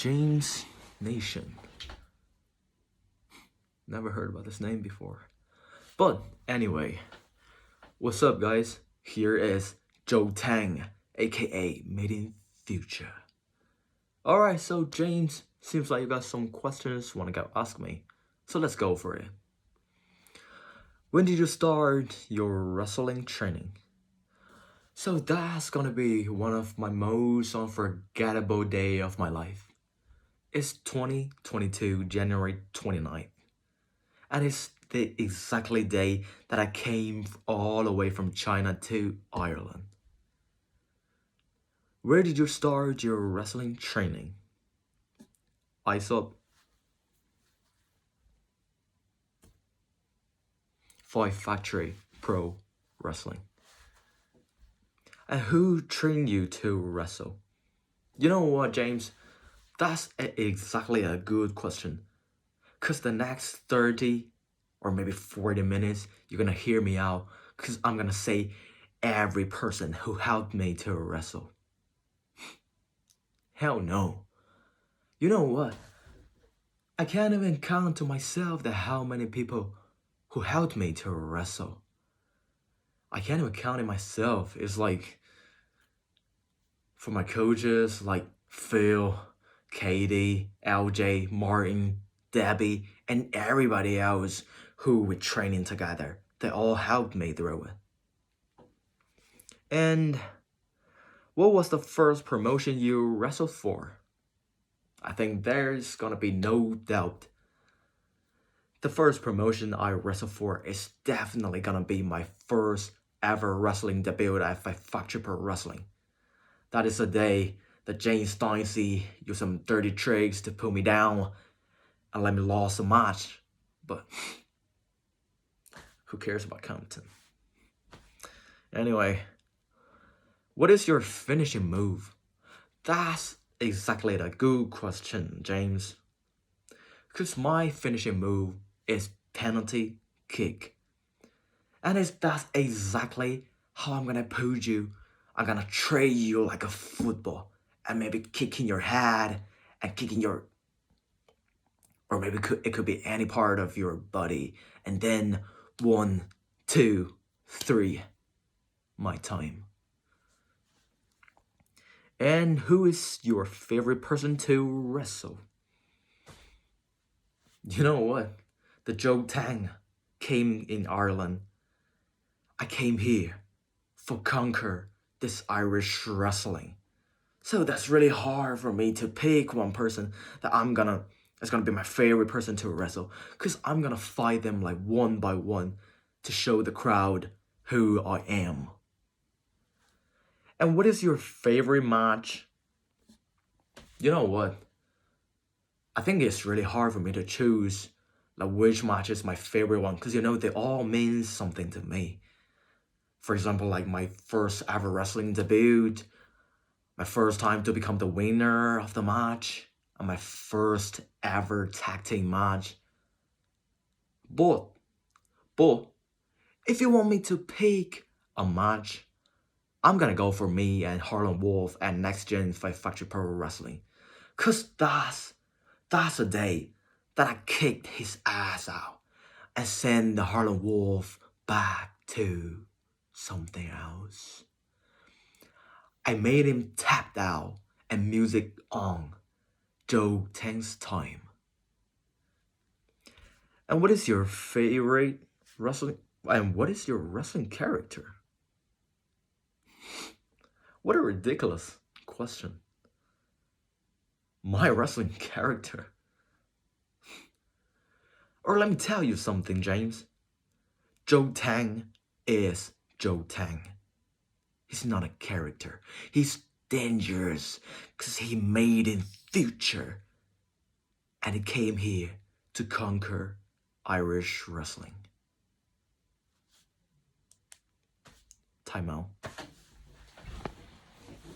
James Nation. Never heard about this name before. But anyway, what's up guys? Here is Zhou Tang, aka Made in Future. Alright, so James, seems like you got some questions wanna go ask me. So let's go for it. When did you start your wrestling training? So that's gonna be one of my most unforgettable day of my life. It's 2022, January 29th. And it's the exactly day that I came all the way from China to Ireland. Where did you start your wrestling training? Eyes up. 5 Factory Pro Wrestling. And who trained you to wrestle? You know what, James? That's exactly a good question. Because the next 30 or maybe 40 minutes, you're going to hear me out. Because I'm going to say every person who helped me to wrestle. Hell no. You know what? I can't even count to myself how many people who helped me to wrestle. I can't even count it myself. It's like, for my coaches like Phil, Katie, LJ, Martin, Debbie, and everybody else who were training together. They all helped me through it. And what was the first promotion you wrestled for? I think there's gonna be no doubt. The first promotion I wrestled for is definitely gonna be my first ever wrestling debut at 5 Factory Pro Wrestling. That is the day that James Steinsey used some dirty tricks to pull me down and let me lose the match. But who cares about Compton? Anyway, what is your finishing move? That's exactly the good question, James. Because my finishing move is penalty kick. And that's exactly how I'm gonna put you. I'm gonna trade you like a football and maybe kicking your head and kicking your, or maybe it could be any part of your body. And then 1, 2, 3, my time. And who is your favorite person to wrestle? You know what? The Zhou Tang came in Ireland. I came here for conquer this Irish wrestling. So that's really hard for me to pick one person that it's gonna be my favorite person to wrestle. Because I'm gonna fight them like one by one to show the crowd who I am. And what is your favorite match? You know what? I think it's really hard for me to choose like which match is my favorite one. Because you know, they all mean something to me. For example, like my first ever wrestling debut, my first time to become the winner of the match, and my first ever tag team match. But if you want me to pick a match, I'm gonna go for me and Harlan Wolf at Next Gen 5 Factory Pro Wrestling. Cause that's the day that I kicked his ass out and sent the Harlan Wolf back to something else. I made him tapped out and music on. Zhou Tang's time. And what is your favorite wrestling? And what is your wrestling character? What a ridiculous question. My wrestling character. Or let me tell you something, James. Zhou Tang is Zhou Tang. He's not a character. He's dangerous because he made in future. And he came here to conquer Irish wrestling. Time out.